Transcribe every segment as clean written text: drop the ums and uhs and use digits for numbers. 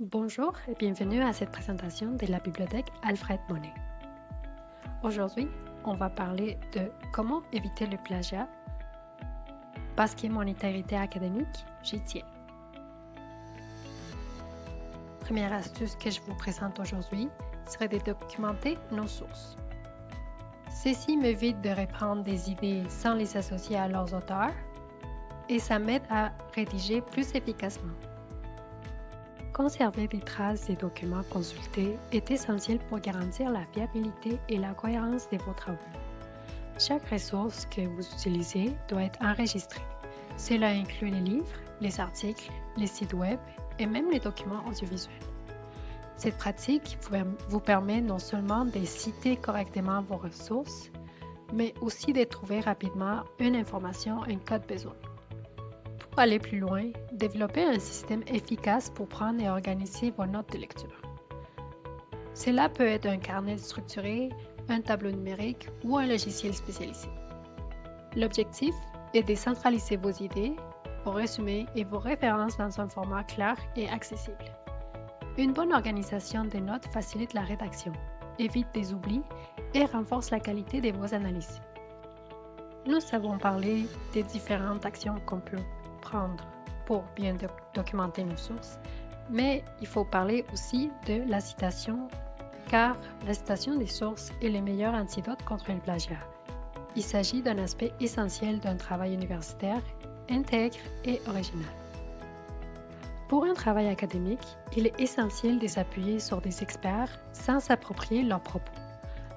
Bonjour et bienvenue à cette présentation de la bibliothèque Alfred Monet. Aujourd'hui, on va parler de comment éviter le plagiat parce que mon intégrité académique, j'y tiens. Première astuce que je vous présente aujourd'hui serait de documenter nos sources. Ceci m'évite de reprendre des idées sans les associer à leurs auteurs et ça m'aide à rédiger plus efficacement. Conserver des traces des documents consultés est essentiel pour garantir la fiabilité et la cohérence de vos travaux. Chaque ressource que vous utilisez doit être enregistrée. Cela inclut les livres, les articles, les sites web et même les documents audiovisuels. Cette pratique vous permet non seulement de citer correctement vos ressources, mais aussi de trouver rapidement une information en cas de besoin. Pour aller plus loin, développez un système efficace pour prendre et organiser vos notes de lecture. Cela peut être un carnet structuré, un tableau numérique ou un logiciel spécialisé. L'objectif est de centraliser vos idées, vos résumés et vos références dans un format clair et accessible. Une bonne organisation des notes facilite la rédaction, évite des oublis et renforce la qualité de vos analyses. Nous avons parlé des différentes actions qu'on peut prendre pour bien documenter nos sources, mais il faut parler aussi de la citation, car la citation des sources est le meilleur antidote contre le plagiat. Il s'agit d'un aspect essentiel d'un travail universitaire, intègre et original. Pour un travail académique, il est essentiel de s'appuyer sur des experts sans s'approprier leurs propos,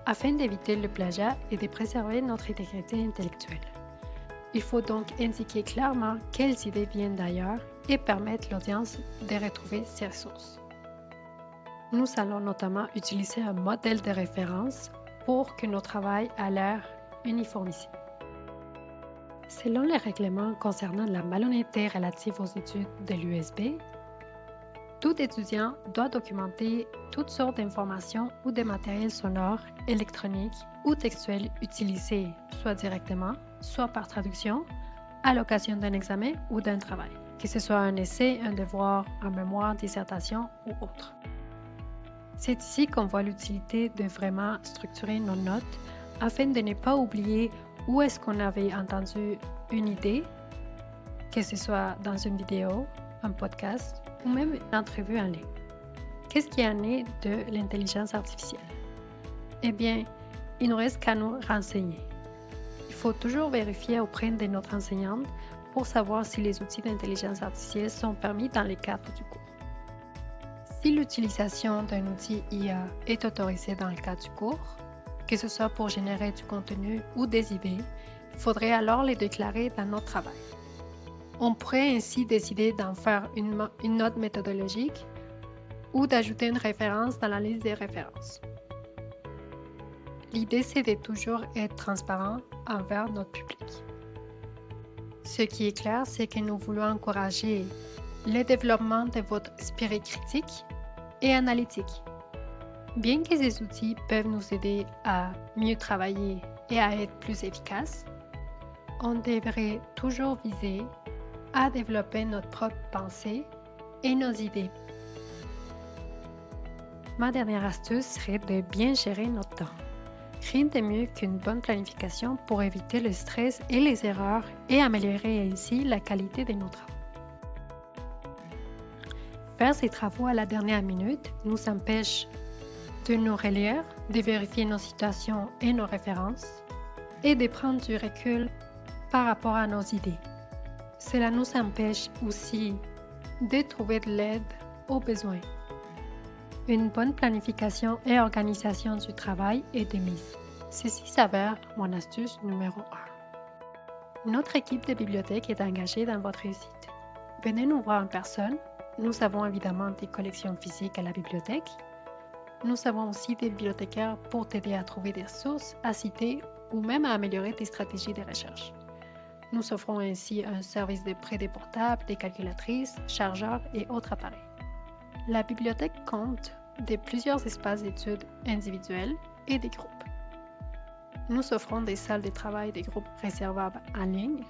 afin d'éviter le plagiat et de préserver notre intégrité intellectuelle. Il faut donc indiquer clairement quelles idées viennent d'ailleurs et permettre l'audience de retrouver ces ressources. Nous allons notamment utiliser un modèle de référence pour que notre travail ait l'air uniformisé. Selon les règlements concernant la malhonnêteté relative aux études de l'USB, tout étudiant doit documenter toutes sortes d'informations ou de matériel sonore, électronique ou textuel utilisés, soit directement, soit par traduction, à l'occasion d'un examen ou d'un travail, que ce soit un essai, un devoir, un mémoire, dissertation ou autre. C'est ici qu'on voit l'utilité de vraiment structurer nos notes afin de ne pas oublier où est-ce qu'on avait entendu une idée, que ce soit dans une vidéo, un podcast ou même une entrevue en ligne. Qu'est-ce qui en est de l'intelligence artificielle? Eh bien, il ne reste qu'à nous renseigner. Il faut toujours vérifier auprès de notre enseignante pour savoir si les outils d'intelligence artificielle sont permis dans les cadres du cours. Si l'utilisation d'un outil IA est autorisée dans le cadre du cours, que ce soit pour générer du contenu ou des idées, il faudrait alors les déclarer dans notre travail. On pourrait ainsi décider d'en faire une note méthodologique ou d'ajouter une référence dans la liste des références. L'idée, c'est de toujours être transparent envers notre public. Ce qui est clair, c'est que nous voulons encourager le développement de votre esprit critique et analytique. Bien que ces outils peuvent nous aider à mieux travailler et à être plus efficaces, on devrait toujours viser à développer notre propre pensée et nos idées. Ma dernière astuce serait de bien gérer notre temps. Rien de mieux qu'une bonne planification pour éviter le stress et les erreurs et améliorer ainsi la qualité de nos travaux. Faire ces travaux à la dernière minute nous empêche de nous relire, de vérifier nos situations et nos références et de prendre du recul par rapport à nos idées. Cela nous empêche aussi de trouver de l'aide aux besoins. Une bonne planification et organisation du travail est de mise. Ceci s'avère mon astuce numéro 1. Notre équipe de bibliothèque est engagée dans votre réussite. Venez nous voir en personne. Nous avons évidemment des collections physiques à la bibliothèque. Nous avons aussi des bibliothécaires pour t'aider à trouver des ressources, à citer ou même à améliorer tes stratégies de recherche. Nous offrons ainsi un service de prêt des portables, des calculatrices, chargeurs et autres appareils. La bibliothèque compte plusieurs espaces d'études individuels et des groupes. Nous offrons des salles de travail des groupes réservables en ligne,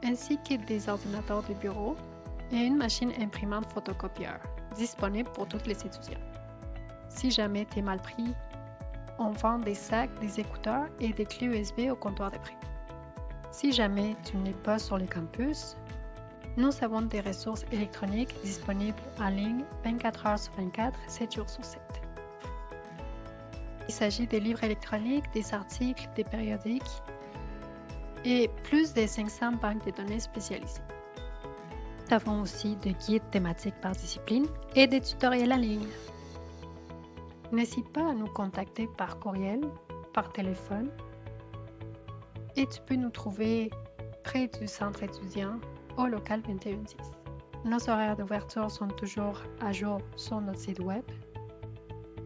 ainsi que des ordinateurs de bureau et une machine imprimante photocopieur. disponibles pour tous les étudiants. Si jamais tu es mal pris, on vend des sacs, des écouteurs et des clés USB au comptoir des prix. Si jamais tu n'es pas sur le campus, nous avons des ressources électroniques disponibles en ligne 24 heures sur 24, 7 jours sur 7. Il s'agit des livres électroniques, des articles, des périodiques et plus de 500 banques de données spécialisées. Nous avons aussi des guides thématiques par discipline et des tutoriels en ligne. N'hésite pas à nous contacter par courriel, par téléphone et tu peux nous trouver près du centre étudiant au local 2110. Nos horaires d'ouverture sont toujours à jour sur notre site web.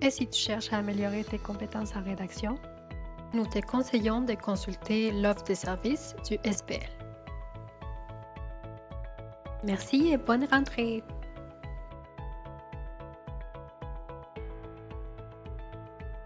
Et si tu cherches à améliorer tes compétences en rédaction, nous te conseillons de consulter l'offre de services du SPL. Merci et bonne rentrée!